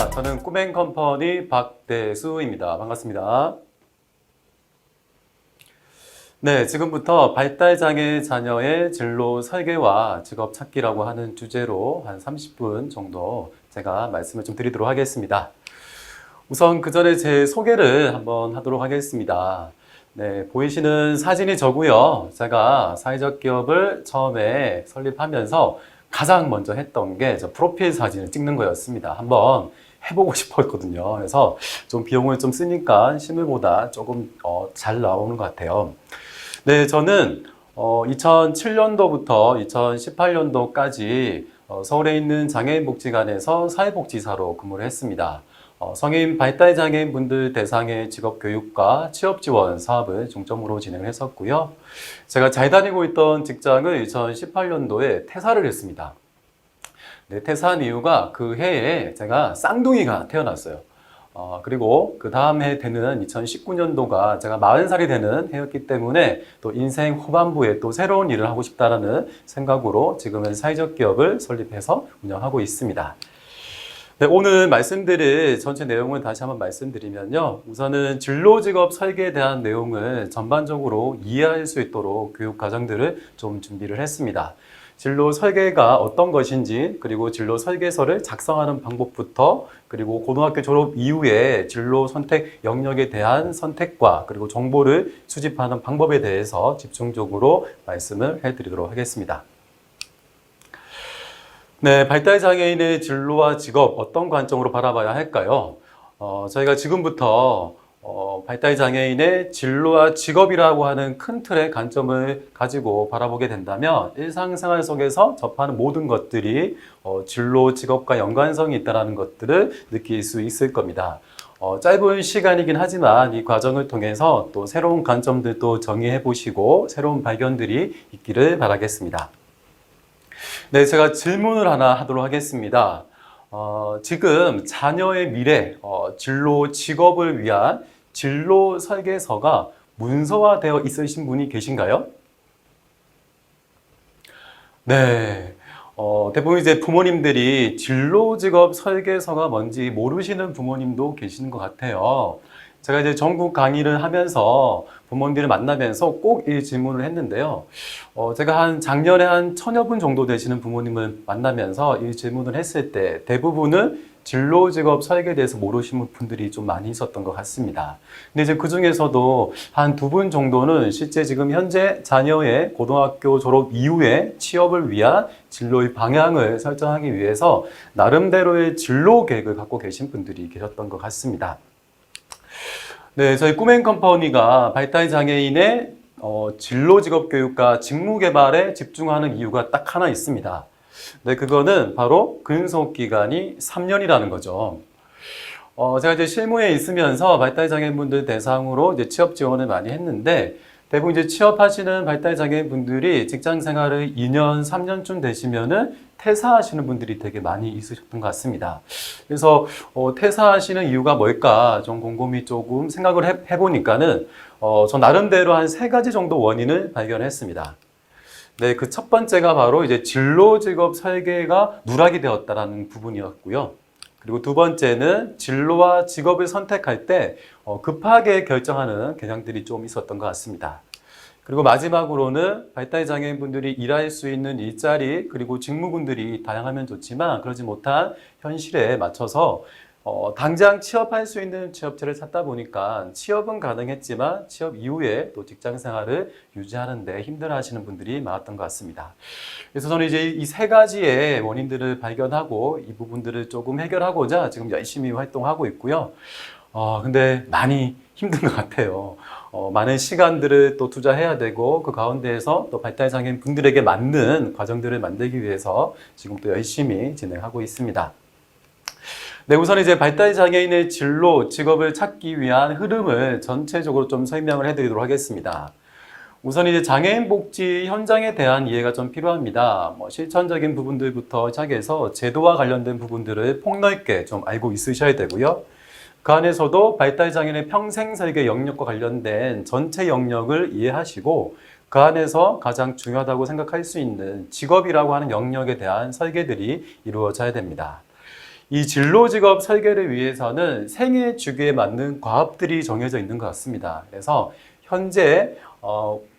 안녕하십니까. 저는 꿈앤컴퍼니 박대수입니다. 반갑습니다. 네, 지금부터 발달장애 자녀의 진로 설계와 직업 찾기라고 하는 주제로 한 30분 정도 제가 말씀을 좀 드리도록 하겠습니다. 우선 그 전에 제 소개를 한번 하도록 하겠습니다. 네, 보이시는 사진이 저고요. 제가 사회적 기업을 처음에 설립하면서 가장 먼저 했던 게 저 프로필 사진을 찍는 거였습니다. 한번 해보고 싶었거든요. 그래서 좀 비용을 좀 쓰니까 실물보다 조금 잘 나오는 것 같아요. 네, 저는 2007년도부터 2018년도까지 서울에 있는 장애인복지관에서 사회복지사로 근무를 했습니다. 성인 발달장애인 분들 대상의 직업교육과 취업지원 사업을 중점으로 진행을 했었고요. 제가 잘 다니고 있던 직장을 2018년도에 퇴사를 했습니다. 네, 퇴사한 이유가 그 해에 제가 쌍둥이가 태어났어요. 그리고 그 다음 해 되는 2019년도가 제가 40살이 되는 해였기 때문에 또 인생 후반부에 또 새로운 일을 하고 싶다라는 생각으로 지금은 사회적 기업을 설립해서 운영하고 있습니다. 네, 오늘 말씀드릴 전체 내용을 다시 한번 말씀드리면요. 우선은 진로 직업 설계에 대한 내용을 전반적으로 이해할 수 있도록 교육 과정들을 좀 준비를 했습니다. 진로 설계가 어떤 것인지, 그리고 진로 설계서를 작성하는 방법부터, 그리고 고등학교 졸업 이후에 진로 선택 영역에 대한 선택과 그리고 정보를 수집하는 방법에 대해서 집중적으로 말씀을 해드리도록 하겠습니다. 네, 발달장애인의 진로와 직업 어떤 관점으로 바라봐야 할까요? 저희가 지금부터 발달장애인의 진로와 직업이라고 하는 큰 틀의 관점을 가지고 바라보게 된다면 일상생활 속에서 접하는 모든 것들이 진로, 직업과 연관성이 있다는 것들을 느낄 수 있을 겁니다. 짧은 시간이긴 하지만 이 과정을 통해서 또 새로운 관점들도 정의해 보시고 새로운 발견들이 있기를 바라겠습니다. 네, 제가 질문을 하나 하도록 하겠습니다. 지금 자녀의 미래, 진로, 직업을 위한 진로 설계서가 문서화되어 있으신 분이 계신가요? 네. 대부분 이제 부모님들이 진로 직업 설계서가 뭔지 모르시는 부모님도 계시는 것 같아요. 제가 이제 전국 강의를 하면서 부모님들을 만나면서 꼭 이 질문을 했는데요. 제가 작년에 한 1000여 분 정도 되시는 부모님을 만나면서 이 질문을 했을 때 대부분은 진로 직업 설계에 대해서 모르시는 분들이 좀 많이 있었던 것 같습니다. 근데 이제 그 중에서도 한 2분 정도는 실제 지금 현재 자녀의 고등학교 졸업 이후에 취업을 위한 진로의 방향을 설정하기 위해서 나름대로의 진로 계획을 갖고 계신 분들이 계셨던 것 같습니다. 네, 저희 꿈앤컴퍼니가 발달장애인의 진로 직업 교육과 직무 개발에 집중하는 이유가 딱 하나 있습니다. 네, 그거는 바로 근속 기간이 3년이라는 거죠. 제가 이제 실무에 있으면서 발달장애인분들 대상으로 이제 취업 지원을 많이 했는데 대부분 이제 취업하시는 발달장애인분들이 직장 생활을 2년, 3년쯤 되시면은 퇴사하시는 분들이 되게 많이 있으셨던 것 같습니다. 그래서 퇴사하시는 이유가 뭘까 좀 곰곰이 조금 생각을 해보니까는 저 나름대로 한 3가지 정도 원인을 발견했습니다. 네, 그 첫 번째가 바로 이제 진로 직업 설계가 누락이 되었다라는 부분이었고요. 그리고 두 번째는 진로와 직업을 선택할 때 급하게 결정하는 경향들이 좀 있었던 것 같습니다. 그리고 마지막으로는 발달장애인분들이 일할 수 있는 일자리 그리고 직무군들이 다양하면 좋지만 그러지 못한 현실에 맞춰서 당장 취업할 수 있는 취업처를 찾다 보니까 취업은 가능했지만 취업 이후에 또 직장 생활을 유지하는 데 힘들어하시는 분들이 많았던 것 같습니다. 그래서 저는 이제 이 3가지의 원인들을 발견하고 이 부분들을 조금 해결하고자 지금 열심히 활동하고 있고요. 근데 많이 힘든 것 같아요. 많은 시간들을 또 투자해야 되고 그 가운데에서 또 발달장애인 분들에게 맞는 과정들을 만들기 위해서 지금 또 열심히 진행하고 있습니다. 네, 우선 이제 발달장애인의 진로, 직업을 찾기 위한 흐름을 전체적으로 좀 설명을 해드리도록 하겠습니다. 우선 이제 장애인 복지 현장에 대한 이해가 좀 필요합니다. 실천적인 부분들부터 시작해서 제도와 관련된 부분들을 폭넓게 좀 알고 있으셔야 되고요. 그 안에서도 발달장애인의 평생 설계 영역과 관련된 전체 영역을 이해하시고 그 안에서 가장 중요하다고 생각할 수 있는 직업이라고 하는 영역에 대한 설계들이 이루어져야 됩니다. 이 진로 직업 설계를 위해서는 생애 주기에 맞는 과업들이 정해져 있는 것 같습니다. 그래서 현재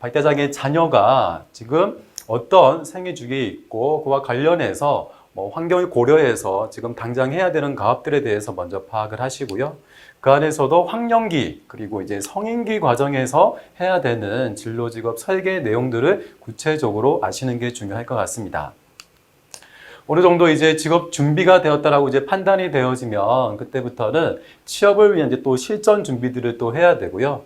발달장애 자녀가 지금 어떤 생애 주기에 있고 그와 관련해서 환경을 고려해서 지금 당장 해야 되는 과업들에 대해서 먼저 파악을 하시고요. 그 안에서도 학령기 그리고 이제 성인기 과정에서 해야 되는 진로 직업 설계 내용들을 구체적으로 아시는 게 중요할 것 같습니다. 어느 정도 이제 직업 준비가 되었다라고 이제 판단이 되어지면 그때부터는 취업을 위한 이제 또 실전 준비들을 또 해야 되고요.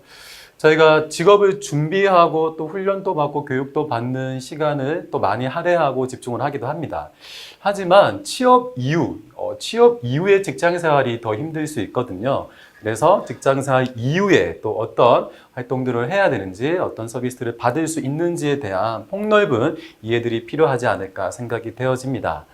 저희가 직업을 준비하고 또 훈련도 받고 교육도 받는 시간을 또 많이 할애하고 집중을 하기도 합니다. 하지만 취업 이후의 직장 생활이 더 힘들 수 있거든요. 그래서 직장 생활 이후에 또 어떤 활동들을 해야 되는지, 어떤 서비스를 받을 수 있는지에 대한 폭넓은 이해들이 필요하지 않을까 생각이 되어집니다.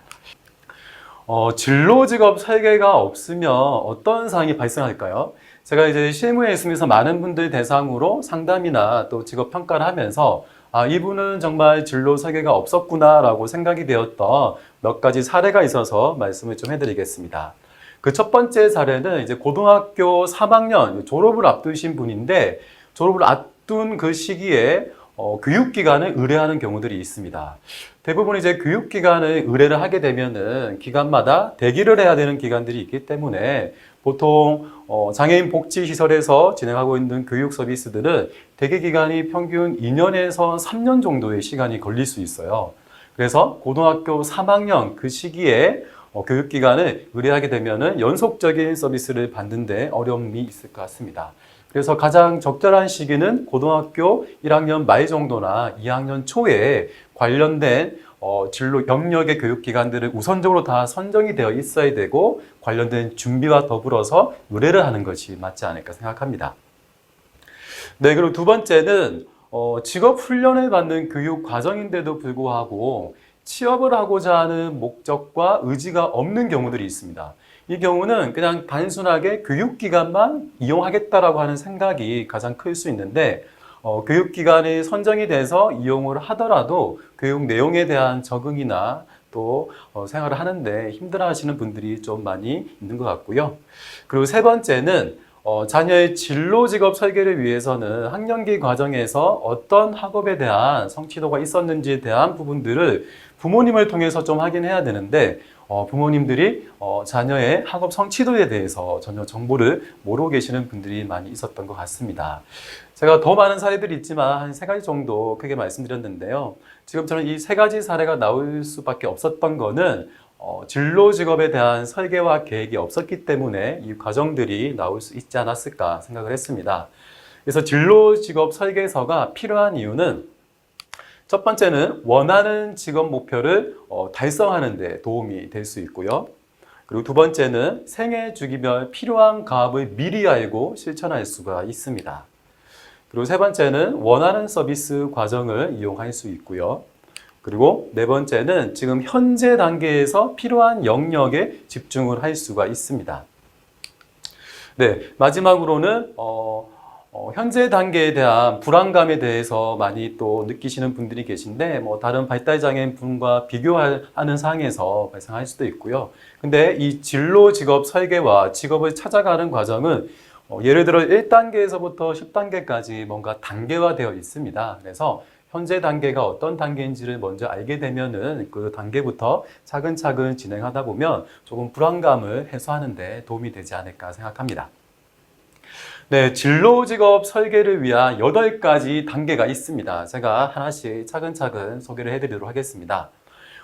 진로 직업 설계가 없으면 어떤 사항이 발생할까요? 제가 이제 실무에 있으면서 많은 분들 대상으로 상담이나 또 직업 평가를 하면서 이분은 정말 진로 설계가 없었구나라고 생각이 되었던 몇 가지 사례가 있어서 말씀을 좀 해드리겠습니다. 그 첫 번째 사례는 이제 고등학교 3학년 졸업을 앞두신 분인데 졸업을 앞둔 그 시기에 교육기관을 의뢰하는 경우들이 있습니다. 대부분 이제 교육기관을 의뢰를 하게 되면은 기관마다 대기를 해야 되는 기관들이 있기 때문에 보통 장애인 복지시설에서 진행하고 있는 교육 서비스들은 대기 기간이 평균 2년에서 3년 정도의 시간이 걸릴 수 있어요. 그래서 고등학교 3학년 그 시기에 교육기관을 의뢰하게 되면은 연속적인 서비스를 받는데 어려움이 있을 것 같습니다. 그래서 가장 적절한 시기는 고등학교 1학년 말 정도나 2학년 초에 관련된 진로 영역의 교육기관들을 우선적으로 다 선정이 되어 있어야 되고 관련된 준비와 더불어서 의뢰를 하는 것이 맞지 않을까 생각합니다. 네, 그리고 두 번째는 직업 훈련을 받는 교육 과정인데도 불구하고 취업을 하고자 하는 목적과 의지가 없는 경우들이 있습니다. 이 경우는 그냥 단순하게 교육기관만 이용하겠다라고 하는 생각이 가장 클 수 있는데 교육기관이 선정이 돼서 이용을 하더라도 교육 내용에 대한 적응이나 또 생활을 하는데 힘들어하시는 분들이 좀 많이 있는 것 같고요. 그리고 세 번째는 자녀의 진로 직업 설계를 위해서는 학령기 과정에서 어떤 학업에 대한 성취도가 있었는지에 대한 부분들을 부모님을 통해서 좀 확인해야 되는데 부모님들이 자녀의 학업 성취도에 대해서 전혀 정보를 모르고 계시는 분들이 많이 있었던 것 같습니다. 제가 더 많은 사례들이 있지만 한 3가지 정도 크게 말씀드렸는데요. 지금 저는 이 3가지 사례가 나올 수밖에 없었던 거는 진로 직업에 대한 설계와 계획이 없었기 때문에 이 과정들이 나올 수 있지 않았을까 생각을 했습니다. 그래서 진로 직업 설계서가 필요한 이유는 첫 번째는 원하는 직업 목표를 달성하는 데 도움이 될 수 있고요. 그리고 두 번째는 생애 주기별 필요한 과업을 미리 알고 실천할 수가 있습니다. 그리고 세 번째는 원하는 서비스 과정을 이용할 수 있고요. 그리고 네 번째는 지금 현재 단계에서 필요한 영역에 집중을 할 수가 있습니다. 네, 마지막으로는 현재 단계에 대한 불안감에 대해서 많이 또 느끼시는 분들이 계신데 다른 발달장애인 분과 비교하는 상황에서 발생할 수도 있고요. 근데 이 진로 직업 설계와 직업을 찾아가는 과정은 예를 들어 1단계에서부터 10단계까지 뭔가 단계화되어 있습니다. 그래서 현재 단계가 어떤 단계인지를 먼저 알게 되면은 그 단계부터 차근차근 진행하다 보면 조금 불안감을 해소하는 데 도움이 되지 않을까 생각합니다. 네, 진로 직업 설계를 위한 8가지 단계가 있습니다. 제가 하나씩 차근차근 소개를 해드리도록 하겠습니다.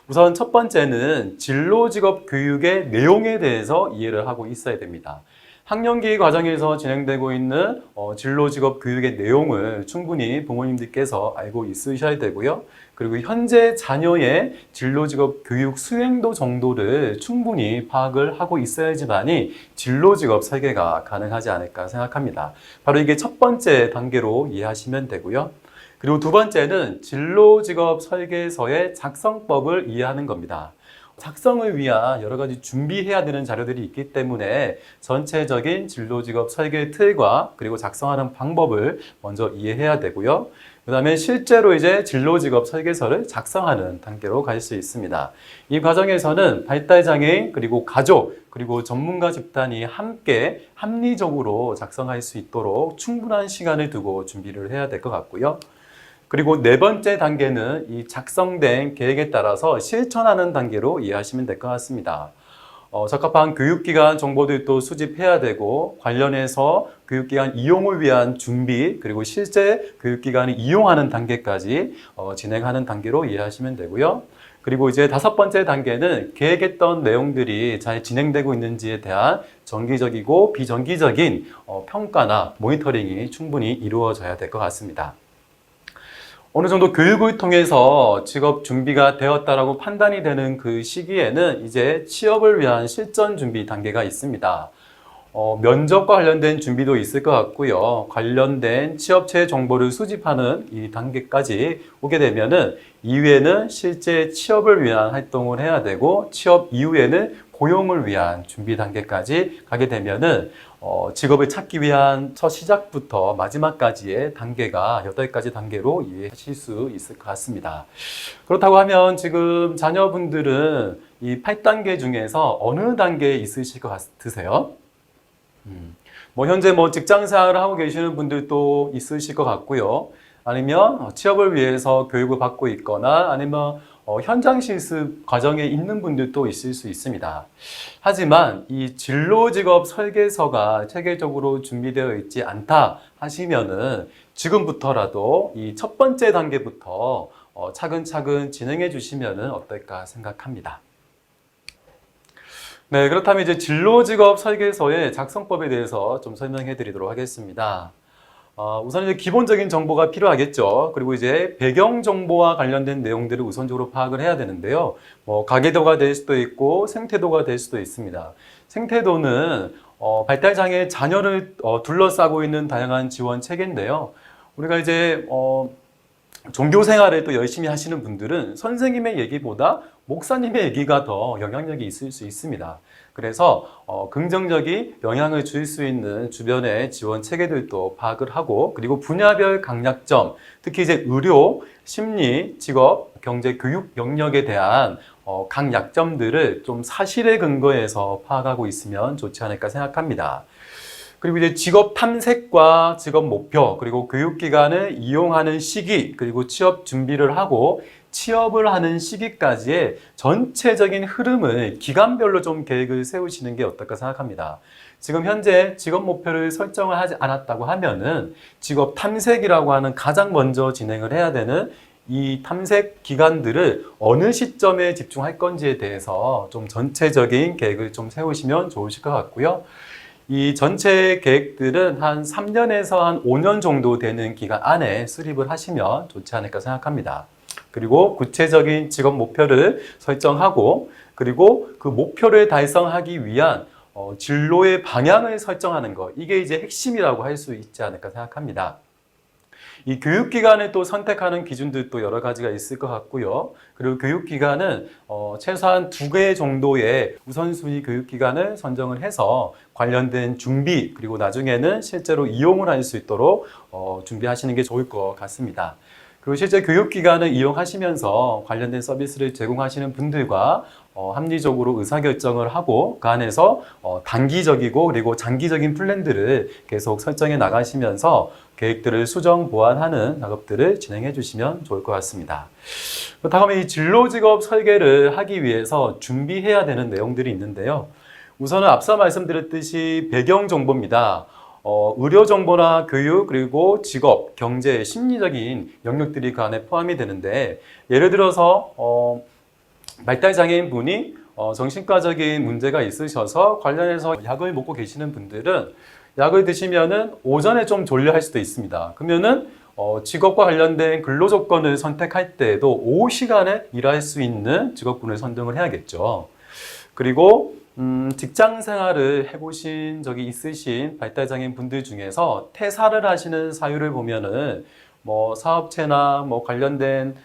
우선 첫 번째는 진로 직업 교육의 내용에 대해서 이해를 하고 있어야 됩니다. 학령기 과정에서 진행되고 있는 진로 직업 교육의 내용을 충분히 부모님들께서 알고 있으셔야 되고요. 그리고 현재 자녀의 진로 직업 교육 수행도 정도를 충분히 파악을 하고 있어야지만이 진로 직업 설계가 가능하지 않을까 생각합니다. 바로 이게 첫 번째 단계로 이해하시면 되고요. 그리고 두 번째는 진로 직업 설계서의 작성법을 이해하는 겁니다. 작성을 위한 여러 가지 준비해야 되는 자료들이 있기 때문에 전체적인 진로 직업 설계 틀과 그리고 작성하는 방법을 먼저 이해해야 되고요. 그 다음에 실제로 이제 진로 직업 설계서를 작성하는 단계로 갈 수 있습니다. 이 과정에서는 발달장애인 그리고 가족 그리고 전문가 집단이 함께 합리적으로 작성할 수 있도록 충분한 시간을 두고 준비를 해야 될 것 같고요. 그리고 네 번째 단계는 이 작성된 계획에 따라서 실천하는 단계로 이해하시면 될 것 같습니다. 적합한 교육기관 정보들도 수집해야 되고 관련해서 교육기관 이용을 위한 준비 그리고 실제 교육기관을 이용하는 단계까지 진행하는 단계로 이해하시면 되고요. 그리고 이제 다섯 번째 단계는 계획했던 내용들이 잘 진행되고 있는지에 대한 정기적이고 비정기적인 평가나 모니터링이 충분히 이루어져야 될 것 같습니다. 어느 정도 교육을 통해서 직업 준비가 되었다라고 판단이 되는 그 시기에는 이제 취업을 위한 실전 준비 단계가 있습니다. 면접과 관련된 준비도 있을 것 같고요. 관련된 취업체 정보를 수집하는 이 단계까지 오게 되면은 이후에는 실제 취업을 위한 활동을 해야 되고 취업 이후에는 고용을 위한 준비 단계까지 가게 되면은 직업을 찾기 위한 첫 시작부터 마지막까지의 단계가 8가지 단계로 이해하실 수 있을 것 같습니다. 그렇다고 하면 지금 자녀분들은 이 8단계 중에서 어느 단계에 있으실 것 같으세요? 현재 직장 생활을 하고 계시는 분들도 있으실 것 같고요. 아니면 취업을 위해서 교육을 받고 있거나 아니면 현장 실습 과정에 있는 분들도 있을 수 있습니다. 하지만 이 진로 직업 설계서가 체계적으로 준비되어 있지 않다 하시면은 지금부터라도 이 첫 번째 단계부터 차근차근 진행해 주시면은 어떨까 생각합니다. 네, 그렇다면 이제 진로 직업 설계서의 작성법에 대해서 좀 설명해 드리도록 하겠습니다. 우선 이제 기본적인 정보가 필요하겠죠. 그리고 이제 배경 정보와 관련된 내용들을 우선적으로 파악을 해야 되는데요. 가계도가 될 수도 있고 생태도가 될 수도 있습니다. 생태도는 발달장애 자녀를 둘러싸고 있는 다양한 지원 체계인데요. 우리가 이제 종교 생활을 또 열심히 하시는 분들은 선생님의 얘기보다 목사님의 얘기가 더 영향력이 있을 수 있습니다. 그래서 긍정적인 영향을 줄 수 있는 주변의 지원 체계들도 파악을 하고 그리고 분야별 강약점, 특히 이제 의료, 심리, 직업, 경제, 교육 영역에 대한 강약점들을 좀 사실에 근거해서 파악하고 있으면 좋지 않을까 생각합니다. 그리고 이제 직업 탐색과 직업 목표, 그리고 교육기관을 이용하는 시기, 그리고 취업 준비를 하고 취업을 하는 시기까지의 전체적인 흐름을 기간별로 좀 계획을 세우시는 게 어떨까 생각합니다. 지금 현재 직업 목표를 설정을 하지 않았다고 하면은 직업 탐색이라고 하는 가장 먼저 진행을 해야 되는 이 탐색 기간들을 어느 시점에 집중할 건지에 대해서 좀 전체적인 계획을 좀 세우시면 좋으실 것 같고요. 이 전체 계획들은 한 3년에서 한 5년 정도 되는 기간 안에 수립을 하시면 좋지 않을까 생각합니다. 그리고 구체적인 직업 목표를 설정하고 그리고 그 목표를 달성하기 위한 진로의 방향을 설정하는 것, 이게 이제 핵심이라고 할 수 있지 않을까 생각합니다. 이 교육기관을 또 선택하는 기준들도 여러 가지가 있을 것 같고요. 그리고 교육기관은 최소한 2개 정도의 우선순위 교육기관을 선정을 해서 관련된 준비 그리고 나중에는 실제로 이용을 할 수 있도록 준비하시는 게 좋을 것 같습니다. 그리고 실제 교육기관을 이용하시면서 관련된 서비스를 제공하시는 분들과 합리적으로 의사결정을 하고 그 안에서 단기적이고 그리고 장기적인 플랜들을 계속 설정해 나가시면서 계획들을 수정, 보완하는 작업들을 진행해 주시면 좋을 것 같습니다. 그렇다고 하면 이 진로직업 설계를 하기 위해서 준비해야 되는 내용들이 있는데요. 우선은 앞서 말씀드렸듯이 배경 정보입니다. 의료 정보나 교육, 그리고 직업, 경제, 심리적인 영역들이 그 안에 포함이 되는데 예를 들어서 발달장애인 분이 정신과적인 문제가 있으셔서 관련해서 약을 먹고 계시는 분들은 약을 드시면은 오전에 좀 졸려 할 수도 있습니다. 그러면은 직업과 관련된 근로 조건을 선택할 때에도 오후 시간에 일할 수 있는 직업군을 선정을 해야겠죠. 그리고 직장 생활을 해보신 적이 있으신 발달장애인 분들 중에서 퇴사를 하시는 사유를 보면은 사업체나 관련된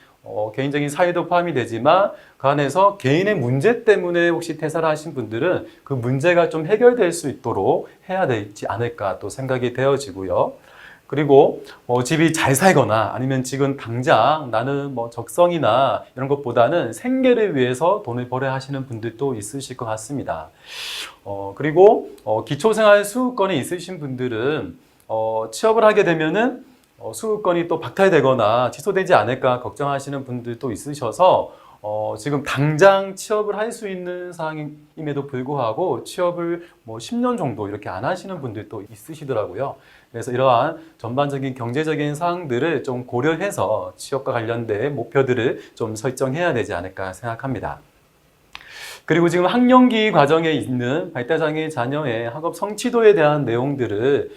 개인적인 사유도 포함이 되지만 그 안에서 개인의 문제 때문에 혹시 퇴사를 하신 분들은 그 문제가 좀 해결될 수 있도록 해야 되지 않을까 또 생각이 되어지고요. 그리고 집이 잘 살거나 아니면 지금 당장 나는 뭐 적성이나 이런 것보다는 생계를 위해서 돈을 벌어야 하시는 분들도 있으실 것 같습니다. 그리고 기초생활 수급권이 있으신 분들은 취업을 하게 되면은 수급권이 또 박탈되거나 취소되지 않을까 걱정하시는 분들도 있으셔서 지금 당장 취업을 할 수 있는 상황임에도 불구하고 취업을 뭐 10년 정도 이렇게 안 하시는 분들도 있으시더라고요. 그래서 이러한 전반적인 경제적인 사항들을 좀 고려해서 취업과 관련된 목표들을 좀 설정해야 되지 않을까 생각합니다. 그리고 지금 학령기 과정에 있는 발달장애 자녀의 학업 성취도에 대한 내용들을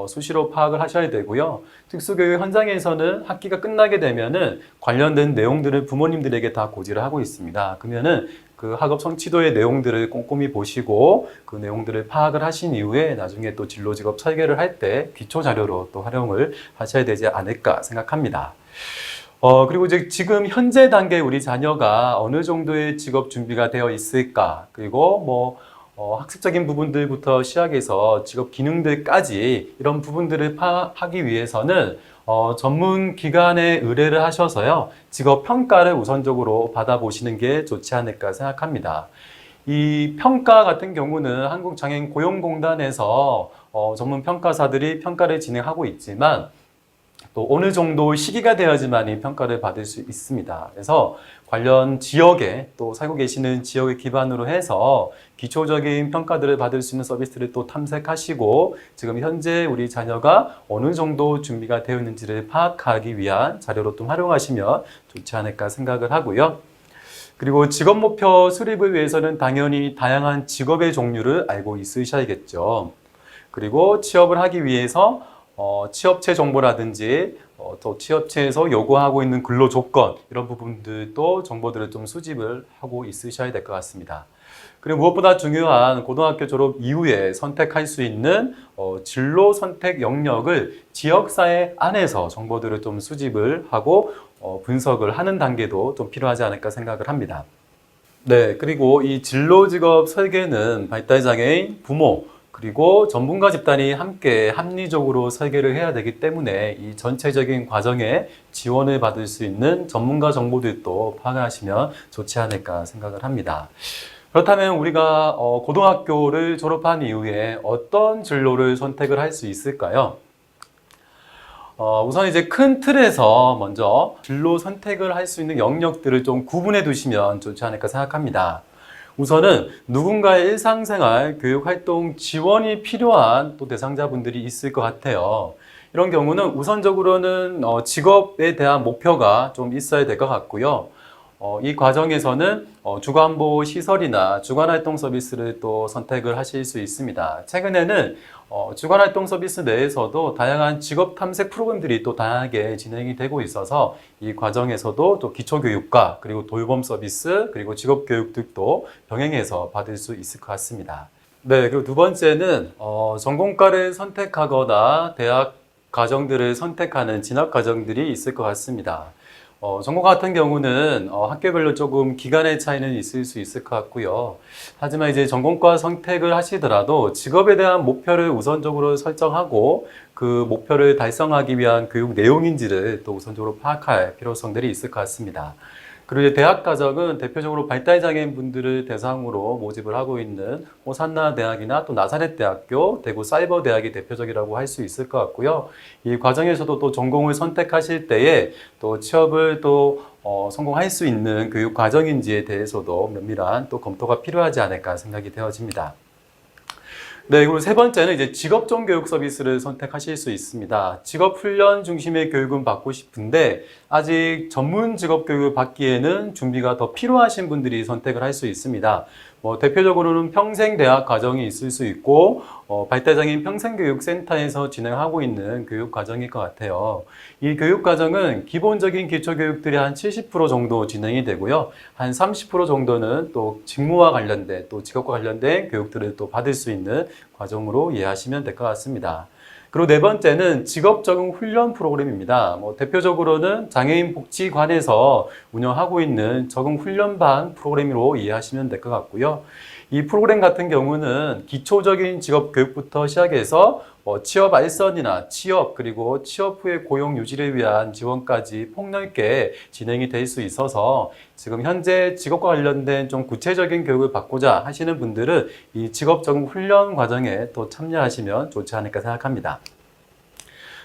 수시로 파악을 하셔야 되고요. 특수교육 현장에서는 학기가 끝나게 되면은 관련된 내용들을 부모님들에게 다 고지를 하고 있습니다. 그러면은 그 학업 성취도의 내용들을 꼼꼼히 보시고 그 내용들을 파악을 하신 이후에 나중에 또 진로 직업 설계를 할 때 기초 자료로 또 활용을 하셔야 되지 않을까 생각합니다. 그리고 지금 현재 단계 우리 자녀가 어느 정도의 직업 준비가 되어 있을까? 그리고 학습적인 부분들부터 시작해서 직업 기능들까지 이런 부분들을 파악하기 위해서는 전문 기관에 의뢰를 하셔서요. 직업 평가를 우선적으로 받아보시는 게 좋지 않을까 생각합니다. 이 평가 같은 경우는 한국장애인고용공단에서 전문 평가사들이 평가를 진행하고 있지만 또 어느 정도 시기가 되어야지만 이 평가를 받을 수 있습니다. 그래서 관련 지역에 또 살고 계시는 지역을 기반으로 해서 기초적인 평가들을 받을 수 있는 서비스를 또 탐색하시고 지금 현재 우리 자녀가 어느 정도 준비가 되어 있는지를 파악하기 위한 자료로 좀 활용하시면 좋지 않을까 생각을 하고요. 그리고 직업 목표 수립을 위해서는 당연히 다양한 직업의 종류를 알고 있으셔야겠죠. 그리고 취업을 하기 위해서 취업체 정보라든지 또 취업체에서 요구하고 있는 근로 조건 이런 부분들도 정보들을 좀 수집을 하고 있으셔야 될 것 같습니다. 그리고 무엇보다 중요한 고등학교 졸업 이후에 선택할 수 있는 진로 선택 영역을 지역사회 안에서 정보들을 좀 수집을 하고 분석을 하는 단계도 좀 필요하지 않을까 생각을 합니다. 네, 그리고 이 진로 직업 설계는 발달장애인, 부모, 그리고 전문가 집단이 함께 합리적으로 설계를 해야 되기 때문에 이 전체적인 과정에 지원을 받을 수 있는 전문가 정보들도 파악하시면 좋지 않을까 생각을 합니다. 그렇다면 우리가 고등학교를 졸업한 이후에 어떤 진로를 선택을 할 수 있을까요? 우선 이제 큰 틀에서 먼저 진로 선택을 할 수 있는 영역들을 좀 구분해 두시면 좋지 않을까 생각합니다. 우선은 누군가의 일상생활, 교육활동 지원이 필요한 또 대상자분들이 있을 것 같아요. 이런 경우는 우선적으로는 직업에 대한 목표가 좀 있어야 될 것 같고요. 이 과정에서는 주간보호 시설이나 주간활동 서비스를 또 선택을 하실 수 있습니다. 최근에는 주간활동 서비스 내에서도 다양한 직업 탐색 프로그램들이 또 다양하게 진행이 되고 있어서 이 과정에서도 또 기초교육과 그리고 돌봄 서비스 그리고 직업교육 등도 병행해서 받을 수 있을 것 같습니다. 네, 그리고 두 번째는 전공과를 선택하거나 대학 과정들을 선택하는 진학 과정들이 있을 것 같습니다. 전공 같은 경우는 학교별로 조금 기간의 차이는 있을 수 있을 것 같고요. 하지만 이제 전공과 선택을 하시더라도 직업에 대한 목표를 우선적으로 설정하고 그 목표를 달성하기 위한 교육 내용인지를 또 우선적으로 파악할 필요성들이 있을 것 같습니다. 그리고 이제 대학 과정은 대표적으로 발달장애인 분들을 대상으로 모집을 하고 있는 호산나대학이나 또 나사렛대학교, 대구사이버대학이 대표적이라고 할 수 있을 것 같고요. 이 과정에서도 또 전공을 선택하실 때에 또 취업을 또 성공할 수 있는 교육 과정인지에 대해서도 면밀한 또 검토가 필요하지 않을까 생각이 되어집니다. 네, 그리고 세 번째는 이제 직업종 교육 서비스를 선택하실 수 있습니다. 직업 훈련 중심의 교육은 받고 싶은데 아직 전문 직업 교육을 받기에는 준비가 더 필요하신 분들이 선택을 할 수 있습니다. 대표적으로는 평생대학 과정이 있을 수 있고 발달장애인 평생교육센터에서 진행하고 있는 교육 과정일 것 같아요. 이 교육 과정은 기본적인 기초교육들이 한 70% 정도 진행이 되고요. 한 30% 정도는 또 직무와 관련된 또 직업과 관련된 교육들을 또 받을 수 있는 과정으로 이해하시면 될 것 같습니다. 그리고 네 번째는 직업 적응 훈련 프로그램입니다. 대표적으로는 장애인 복지관에서 운영하고 있는 적응 훈련반 프로그램으로 이해하시면 될 것 같고요. 이 프로그램 같은 경우는 기초적인 직업 교육부터 시작해서 취업 알선이나 취업 그리고 취업 후의 고용 유지를 위한 지원까지 폭넓게 진행이 될 수 있어서 지금 현재 직업과 관련된 좀 구체적인 교육을 받고자 하시는 분들은 이 직업 적응 훈련 과정에 또 참여하시면 좋지 않을까 생각합니다.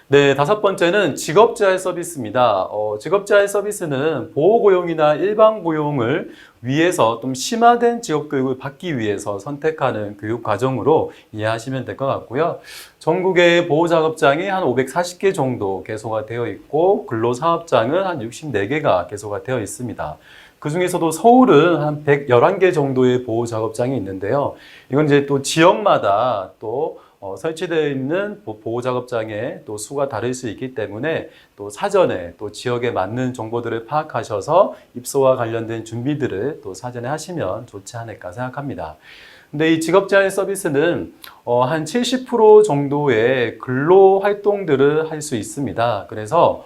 네, 다섯 번째는 직업재활 서비스입니다. 직업재활 서비스는 보호고용이나 일반 고용을 위해서 좀 심화된 직업교육을 받기 위해서 선택하는 교육 과정으로 이해하시면 될 것 같고요. 전국의 보호작업장이 한 540개 정도 개소가 되어 있고 근로사업장은 한 64개가 개소가 되어 있습니다. 그 중에서도 서울은 한 111개 정도의 보호작업장이 있는데요. 이건 이제 또 지역마다 또 설치되어 있는 보호작업장의 또 수가 다를 수 있기 때문에 또 사전에 또 지역에 맞는 정보들을 파악하셔서 입소와 관련된 준비들을 또 사전에 하시면 좋지 않을까 생각합니다. 근데 이 직업재활 서비스는 한 70% 정도의 근로 활동들을 할 수 있습니다. 그래서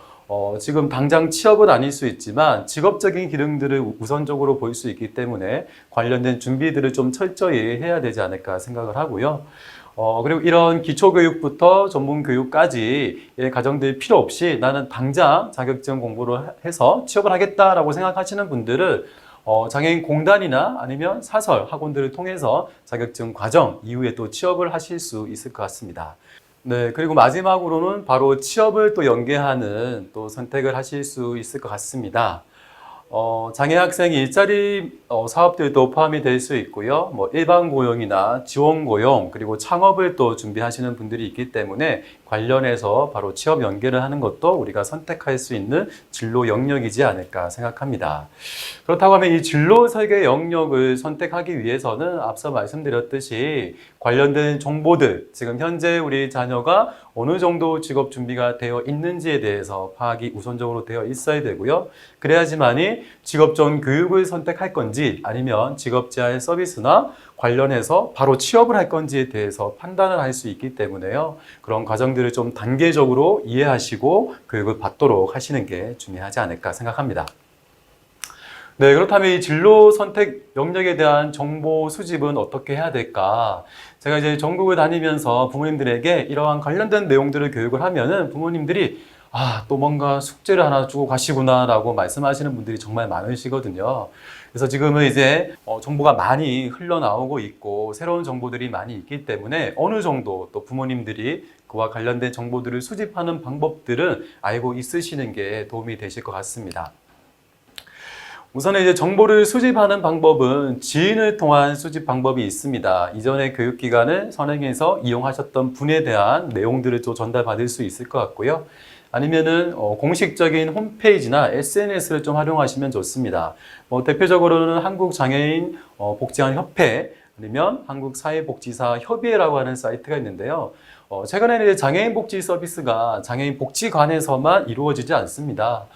지금 당장 취업은 아닐 수 있지만 직업적인 기능들을 우선적으로 볼 수 있기 때문에 관련된 준비들을 좀 철저히 해야 되지 않을까 생각을 하고요. 그리고 이런 기초교육부터 전문교육까지 과정들 필요 없이 나는 당장 자격증 공부를 해서 취업을 하겠다라고 생각하시는 분들은 장애인 공단이나 아니면 사설 학원들을 통해서 자격증 과정 이후에 또 취업을 하실 수 있을 것 같습니다. 네, 그리고 마지막으로는 바로 취업을 또 연계하는 또 선택을 하실 수 있을 것 같습니다. 장애 학생 일자리 사업들도 포함이 될 수 있고요. 뭐 일반 고용이나 지원 고용 그리고 창업을 또 준비하시는 분들이 있기 때문에 관련해서 바로 취업 연계를 하는 것도 우리가 선택할 수 있는 진로 영역이지 않을까 생각합니다. 그렇다고 하면 이 진로 설계 영역을 선택하기 위해서는 앞서 말씀드렸듯이 관련된 정보들, 지금 현재 우리 자녀가 어느 정도 직업 준비가 되어 있는지에 대해서 파악이 우선적으로 되어 있어야 되고요. 그래야지만이 직업 전 교육을 선택할 건지 아니면 직업재활 서비스나 관련해서 바로 취업을 할 건지에 대해서 판단을 할 수 있기 때문에요. 그런 과정들을 좀 단계적으로 이해하시고 교육을 받도록 하시는 게 중요하지 않을까 생각합니다. 네, 그렇다면 이 진로 선택 영역에 대한 정보 수집은 어떻게 해야 될까? 제가 이제 전국을 다니면서 부모님들에게 이러한 관련된 내용들을 교육을 하면은 부모님들이 또 뭔가 숙제를 하나 주고 가시구나 라고 말씀하시는 분들이 정말 많으시거든요. 그래서 지금은 이제 정보가 많이 흘러나오고 있고 새로운 정보들이 많이 있기 때문에 어느 정도 또 부모님들이 그와 관련된 정보들을 수집하는 방법들은 알고 있으시는 게 도움이 되실 것 같습니다. 우선 이제 정보를 수집하는 방법은 지인을 통한 수집 방법이 있습니다. 이전에 교육기관을 선행해서 이용하셨던 분에 대한 내용들을 또 전달받을 수 있을 것 같고요. 아니면은 공식적인 홈페이지나 SNS를 좀 활용하시면 좋습니다. 대표적으로는 한국장애인 복지관 협회 아니면 한국사회복지사 협의회라고 하는 사이트가 있는데요. 최근에는 이제 장애인 복지 서비스가 장애인 복지관에서만 이루어지지 않습니다.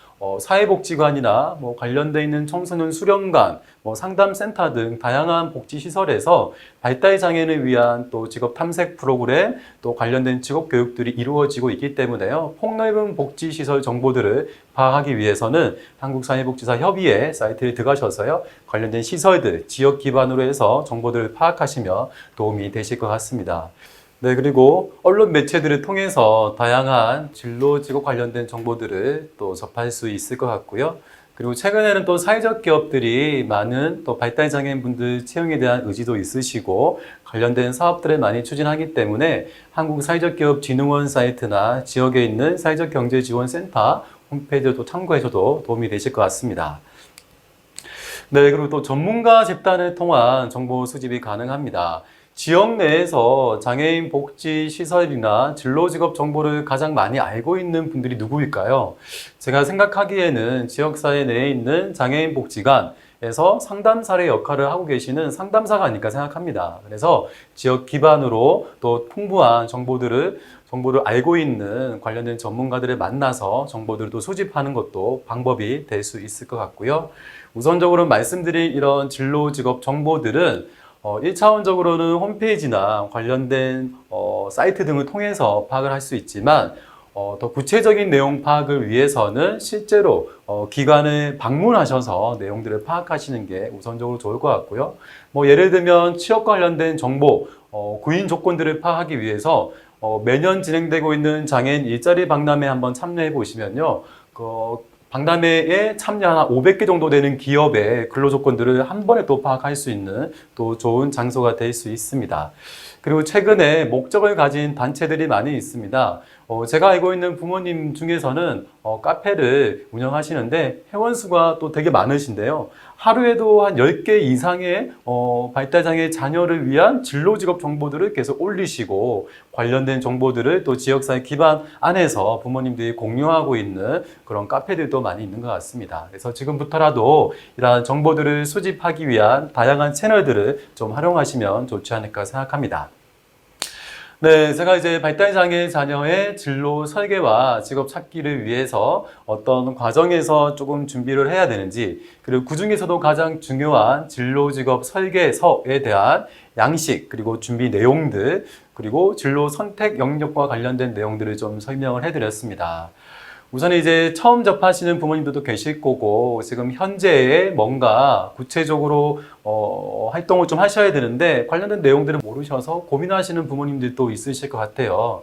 사회복지관이나 관련되어 있는 청소년 수련관, 상담센터 등 다양한 복지시설에서 발달장애인을 위한 또 직업 탐색 프로그램, 또 관련된 직업 교육들이 이루어지고 있기 때문에요. 폭넓은 복지시설 정보들을 파악하기 위해서는 한국사회복지사 협의회 사이트에 들어가셔서요. 관련된 시설들, 지역 기반으로 해서 정보들을 파악하시면 도움이 되실 것 같습니다. 네, 그리고 언론 매체들을 통해서 다양한 진로 직업 관련된 정보들을 또 접할 수 있을 것 같고요. 그리고 최근에는 또 사회적 기업들이 많은 또 발달장애인 분들 채용에 대한 의지도 있으시고 관련된 사업들을 많이 추진하기 때문에 한국사회적기업진흥원 사이트나 지역에 있는 사회적경제지원센터 홈페이지도 참고하셔도 도움이 되실 것 같습니다. 네, 그리고 또 전문가 집단을 통한 정보 수집이 가능합니다. 지역 내에서 장애인 복지 시설이나 진로 직업 정보를 가장 많이 알고 있는 분들이 누구일까요? 제가 생각하기에는 지역사회 내에 있는 장애인 복지관에서 상담사의 역할을 하고 계시는 상담사가 아닐까 생각합니다. 그래서 지역 기반으로 또 풍부한 정보를 알고 있는 관련된 전문가들을 만나서 정보들을 또 수집하는 것도 방법이 될 수 있을 것 같고요. 우선적으로 말씀드린 이런 진로 직업 정보들은 1차원적으로는 홈페이지나 관련된 사이트 등을 통해서 파악을 할 수 있지만 더 구체적인 내용 파악을 위해서는 실제로 기관을 방문하셔서 내용들을 파악하시는 게 우선적으로 좋을 것 같고요. 예를 들면 취업 관련된 정보, 구인 조건들을 파악하기 위해서 매년 진행되고 있는 장애인 일자리 박람회 한번 참여해 보시면요. 박람회에 참여한 500개 정도 되는 기업의 근로조건들을 한 번에 또 파악할 수 있는 또 좋은 장소가 될 수 있습니다. 그리고 최근에 목적을 가진 단체들이 많이 있습니다. 제가 알고 있는 부모님 중에서는 카페를 운영하시는데 회원수가 또 되게 많으신데요. 하루에도 한 10개 이상의 발달장애 자녀를 위한 진로직업 정보들을 계속 올리시고 관련된 정보들을 또 지역사회 기반 안에서 부모님들이 공유하고 있는 그런 카페들도 많이 있는 것 같습니다. 그래서 지금부터라도 이러한 정보들을 수집하기 위한 다양한 채널들을 좀 활용하시면 좋지 않을까 생각합니다. 네, 제가 이제 발달장애 자녀의 진로 설계와 직업 찾기를 위해서 어떤 과정에서 조금 준비를 해야 되는지, 그리고 그 중에서도 가장 중요한 진로 직업 설계서에 대한 양식, 그리고 준비 내용들, 그리고 진로 선택 영역과 관련된 내용들을 좀 설명을 해드렸습니다. 우선 이제 처음 접하시는 부모님들도 계실 거고 지금 현재에 뭔가 구체적으로 활동을 좀 하셔야 되는데 관련된 내용들을 모르셔서 고민하시는 부모님들도 있으실 것 같아요.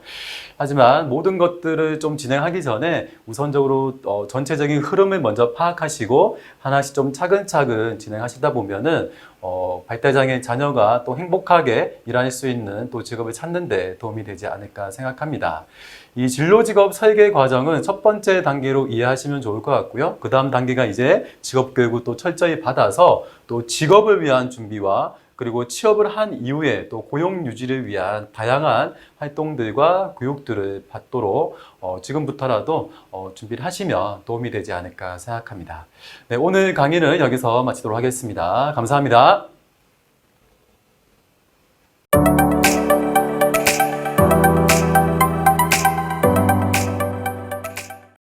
하지만 모든 것들을 좀 진행하기 전에 우선적으로 전체적인 흐름을 먼저 파악하시고 하나씩 좀 차근차근 진행하시다 보면은 발달장애 자녀가 또 행복하게 일할 수 있는 또 직업을 찾는 데 도움이 되지 않을까 생각합니다. 이 진로직업 설계 과정은 첫 번째 단계로 이해하시면 좋을 것 같고요. 그 다음 단계가 이제 직업교육을 또 철저히 받아서 또 직업을 위한 준비와 그리고 취업을 한 이후에 또 고용 유지를 위한 다양한 활동들과 교육들을 받도록 지금부터라도 준비를 하시면 도움이 되지 않을까 생각합니다. 네, 오늘 강의는 여기서 마치도록 하겠습니다. 감사합니다.